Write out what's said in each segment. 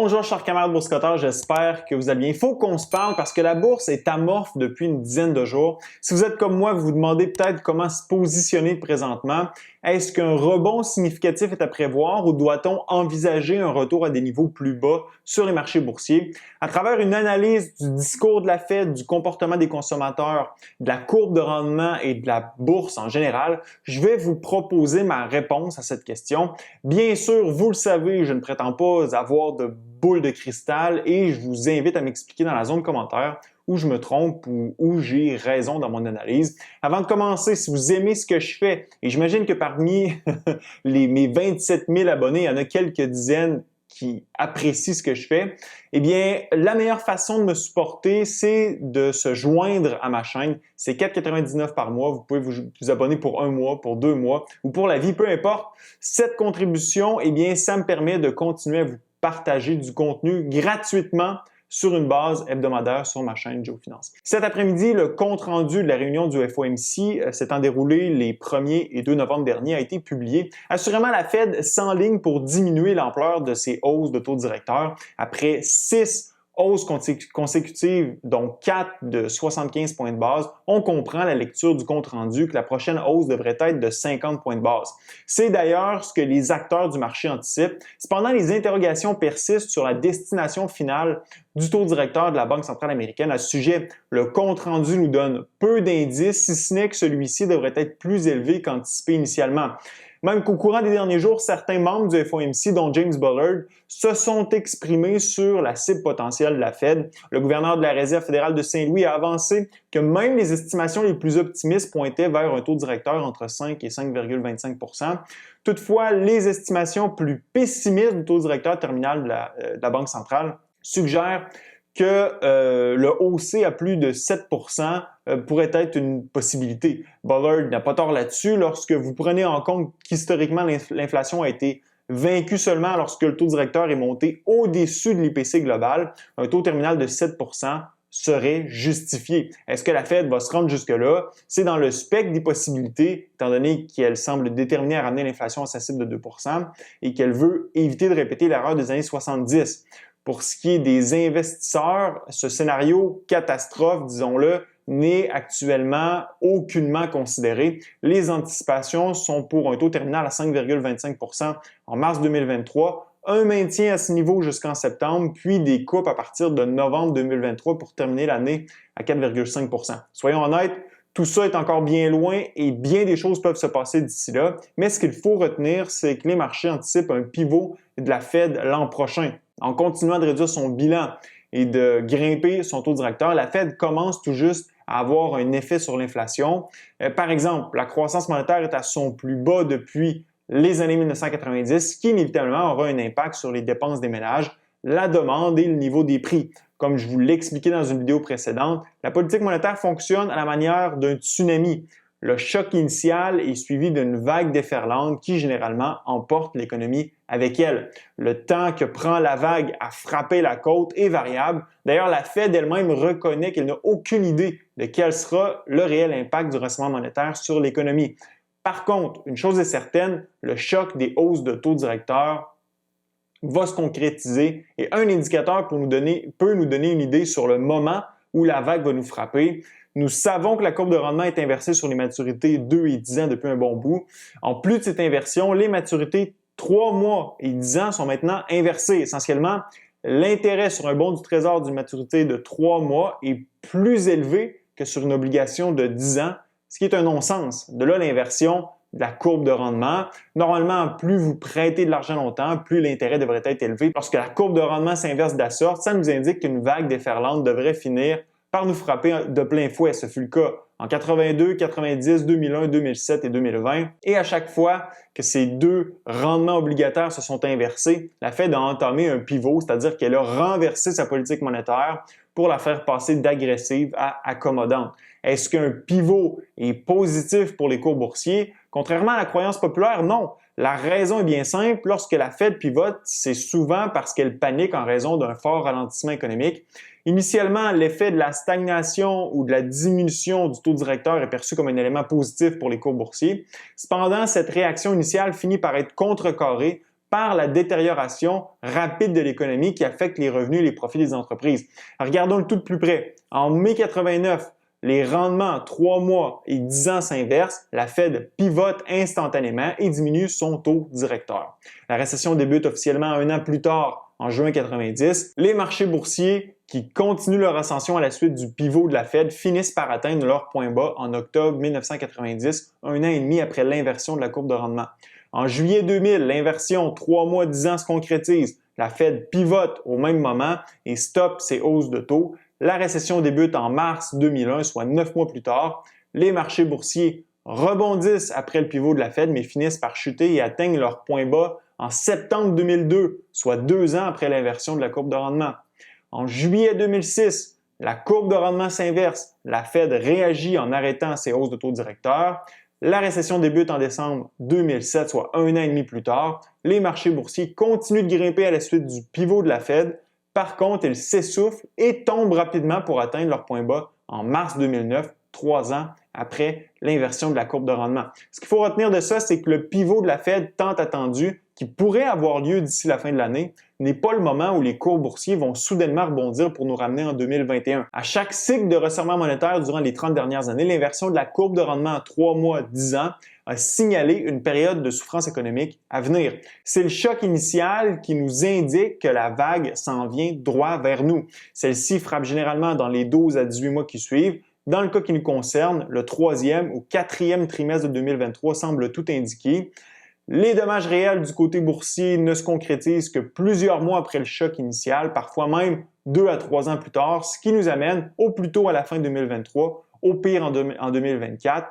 Bonjour chers camarades boursicotteurs, j'espère que vous allez bien. Il faut qu'on se parle parce que la bourse est amorphe depuis une dizaine de jours. Si vous êtes comme moi, vous vous demandez peut-être comment se positionner présentement. Est-ce qu'un rebond significatif est à prévoir ou doit-on envisager un retour à des niveaux plus bas sur les marchés boursiers? À travers une analyse du discours de la Fed, du comportement des consommateurs, de la courbe de rendement et de la bourse en général, je vais vous proposer ma réponse à cette question. Bien sûr, vous le savez, je ne prétends pas avoir de boule de cristal et je vous invite à m'expliquer dans la zone commentaire où je me trompe ou où j'ai raison dans mon analyse. Avant de commencer, si vous aimez ce que je fais, et j'imagine que parmi mes 27 000 abonnés, il y en a quelques dizaines qui apprécient ce que je fais, eh bien, la meilleure façon de me supporter, c'est de se joindre à ma chaîne. C'est 4,99 par mois. Vous pouvez vous abonner pour un mois, pour 2 mois ou pour la vie, peu importe. Cette contribution, eh bien, ça me permet de continuer à vous partager du contenu gratuitement sur une base hebdomadaire sur ma chaîne GeoFinance. Cet après-midi, le compte-rendu de la réunion du FOMC s'étant déroulé les 1er et 2 novembre dernier a été publié. Assurément, la Fed s'enligne pour diminuer l'ampleur de ses hausses de taux directeurs après 6 hausses consécutives, dont 4 de 75 points de base. On comprend la lecture du compte-rendu que la prochaine hausse devrait être de 50 points de base. C'est d'ailleurs ce que les acteurs du marché anticipent. Cependant, les interrogations persistent sur la destination finale du taux directeur de la Banque centrale américaine. À ce sujet, le compte-rendu nous donne peu d'indices, si ce n'est que celui-ci devrait être plus élevé qu'anticipé initialement. Même qu'au courant des derniers jours, certains membres du FOMC, dont James Bullard, se sont exprimés sur la cible potentielle de la Fed. Le gouverneur de la Réserve fédérale de Saint-Louis a avancé que même les estimations les plus optimistes pointaient vers un taux directeur entre 5 et 5,25 %. Toutefois, les estimations plus pessimistes du taux directeur terminal de la Banque centrale suggèrent que le hausser à plus de 7 pourrait être une possibilité. Bullard n'a pas tort là-dessus lorsque vous prenez en compte qu'historiquement, l'inflation a été vaincue seulement lorsque le taux directeur est monté au-dessus de l'IPC global. Un taux terminal de 7 serait justifié. Est-ce que la Fed va se rendre jusque-là? C'est dans le spectre des possibilités, étant donné qu'elle semble déterminée à ramener l'inflation à sa cible de 2 et qu'elle veut éviter de répéter l'erreur des années 70. Pour ce qui est des investisseurs, ce scénario catastrophe, disons-le, n'est actuellement aucunement considéré. Les anticipations sont pour un taux terminal à 5,25 % en mars 2023, un maintien à ce niveau jusqu'en septembre, puis des coupes à partir de novembre 2023 pour terminer l'année à 4,5 %. Soyons honnêtes, tout ça est encore bien loin et bien des choses peuvent se passer d'ici là, mais ce qu'il faut retenir, c'est que les marchés anticipent un pivot de la Fed l'an prochain. En continuant de réduire son bilan et de grimper son taux directeur, la Fed commence tout juste à avoir un effet sur l'inflation. Par exemple, la croissance monétaire est à son plus bas depuis les années 1990, ce qui inévitablement aura un impact sur les dépenses des ménages, la demande et le niveau des prix. Comme je vous l'ai expliqué dans une vidéo précédente, la politique monétaire fonctionne à la manière d'un tsunami. Le choc initial est suivi d'une vague déferlante qui généralement emporte l'économie avec elle. Le temps que prend la vague à frapper la côte est variable. D'ailleurs, la Fed elle-même reconnaît qu'elle n'a aucune idée de quel sera le réel impact du resserrement monétaire sur l'économie. Par contre, une chose est certaine, le choc des hausses de taux directeurs va se concrétiser et un indicateur peut nous donner une idée sur le moment où la vague va nous frapper. Nous savons que la courbe de rendement est inversée sur les maturités 2 et 10 ans depuis un bon bout. En plus de cette inversion, les maturités 3 mois et 10 ans sont maintenant inversées. Essentiellement, l'intérêt sur un bon du Trésor d'une maturité de 3 mois est plus élevé que sur une obligation de 10 ans, ce qui est un non-sens. De là, l'inversion de la courbe de rendement. Normalement, plus vous prêtez de l'argent longtemps, plus l'intérêt devrait être élevé. Lorsque la courbe de rendement s'inverse de la sorte, ça nous indique qu'une vague déferlante devrait finir par nous frapper de plein fouet. Ce fut le cas en 82, 90, 2001, 2007 et 2020. Et à chaque fois que ces deux rendements obligataires se sont inversés, la Fed a entamé un pivot, c'est-à-dire qu'elle a renversé sa politique monétaire pour la faire passer d'agressive à accommodante. Est-ce qu'un pivot est positif pour les cours boursiers? Contrairement à la croyance populaire, non. La raison est bien simple. Lorsque la Fed pivote, c'est souvent parce qu'elle panique en raison d'un fort ralentissement économique. Initialement, l'effet de la stagnation ou de la diminution du taux directeur est perçu comme un élément positif pour les cours boursiers. Cependant, cette réaction initiale finit par être contrecarrée par la détérioration rapide de l'économie qui affecte les revenus et les profits des entreprises. Regardons le tout de plus près. En mai 89, les rendements 3 mois et 10 ans s'inversent, la Fed pivote instantanément et diminue son taux directeur. La récession débute officiellement 1 an plus tard, en juin 90. Les marchés boursiers qui continuent leur ascension à la suite du pivot de la Fed finissent par atteindre leur point bas en octobre 1990, 1 an et demi après l'inversion de la courbe de rendement. En juillet 2000, l'inversion 3 mois, 10 ans se concrétise. La Fed pivote au même moment et stoppe ses hausses de taux. La récession débute en mars 2001, soit 9 mois plus tard. Les marchés boursiers rebondissent après le pivot de la Fed, mais finissent par chuter et atteignent leur point bas en septembre 2002, soit 2 ans après l'inversion de la courbe de rendement. En juillet 2006, la courbe de rendement s'inverse. La Fed réagit en arrêtant ses hausses de taux directeurs. La récession débute en décembre 2007, soit 1 an et demi plus tard. Les marchés boursiers continuent de grimper à la suite du pivot de la Fed. Par contre, ils s'essoufflent et tombent rapidement pour atteindre leur point bas en mars 2009, 3 ans après l'inversion de la courbe de rendement. Ce qu'il faut retenir de ça, c'est que le pivot de la Fed tant attendu, qui pourrait avoir lieu d'ici la fin de l'année, n'est pas le moment où les cours boursiers vont soudainement rebondir pour nous ramener en 2021. À chaque cycle de resserrement monétaire durant les 30 dernières années, l'inversion de la courbe de rendement à 3 mois, 10 ans a signalé une période de souffrance économique à venir. C'est le choc initial qui nous indique que la vague s'en vient droit vers nous. Celle-ci frappe généralement dans les 12 à 18 mois qui suivent. Dans le cas qui nous concerne, le 3e ou 4e trimestre de 2023 semble tout indiquer. Les dommages réels du côté boursier ne se concrétisent que plusieurs mois après le choc initial, parfois même 2 à 3 ans plus tard, ce qui nous amène au plus tôt à la fin 2023, au pire en 2024.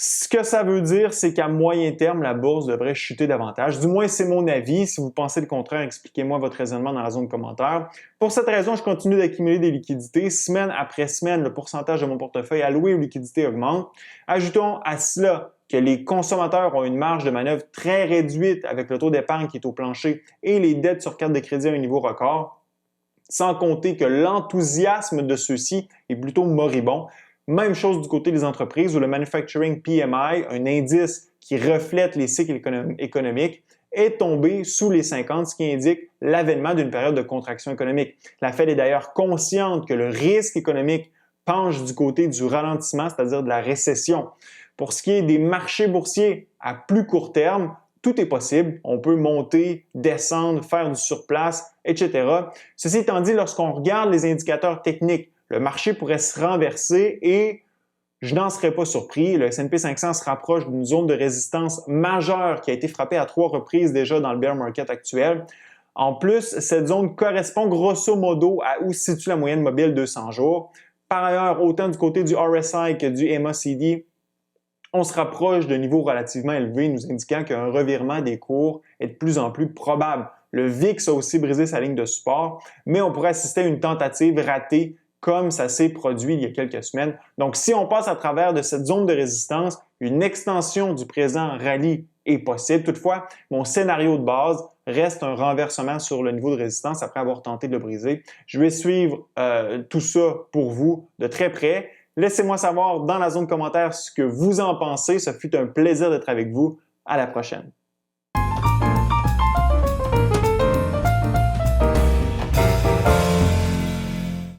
Ce que ça veut dire, c'est qu'à moyen terme, la bourse devrait chuter davantage. Du moins, c'est mon avis. Si vous pensez le contraire, expliquez-moi votre raisonnement dans la zone de commentaires. Pour cette raison, je continue d'accumuler des liquidités. Semaine après semaine, le pourcentage de mon portefeuille alloué aux liquidités augmente. Ajoutons à cela que les consommateurs ont une marge de manœuvre très réduite avec le taux d'épargne qui est au plancher et les dettes sur carte de crédit à un niveau record, sans compter que l'enthousiasme de ceux-ci est plutôt moribond. Même chose du côté des entreprises où le Manufacturing PMI, un indice qui reflète les cycles économiques, est tombé sous les 50, ce qui indique l'avènement d'une période de contraction économique. La Fed est d'ailleurs consciente que le risque économique penche du côté du ralentissement, c'est-à-dire de la récession. Pour ce qui est des marchés boursiers à plus court terme, tout est possible. On peut monter, descendre, faire du surplace, etc. Ceci étant dit, lorsqu'on regarde les indicateurs techniques, le marché pourrait se renverser et je n'en serais pas surpris. Le S&P 500 se rapproche d'une zone de résistance majeure qui a été frappée à 3 reprises déjà dans le bear market actuel. En plus, cette zone correspond grosso modo à où se situe la moyenne mobile 200 jours. Par ailleurs, autant du côté du RSI que du MACD, on se rapproche de niveaux relativement élevés, nous indiquant qu'un revirement des cours est de plus en plus probable. Le VIX a aussi brisé sa ligne de support, mais on pourrait assister à une tentative ratée comme ça s'est produit il y a quelques semaines. Donc, si on passe à travers de cette zone de résistance, une extension du présent rallye est possible. Toutefois, mon scénario de base reste un renversement sur le niveau de résistance après avoir tenté de le briser. Je vais suivre tout ça pour vous de très près. Laissez-moi savoir dans la zone commentaire ce que vous en pensez. Ce fut un plaisir d'être avec vous. À la prochaine.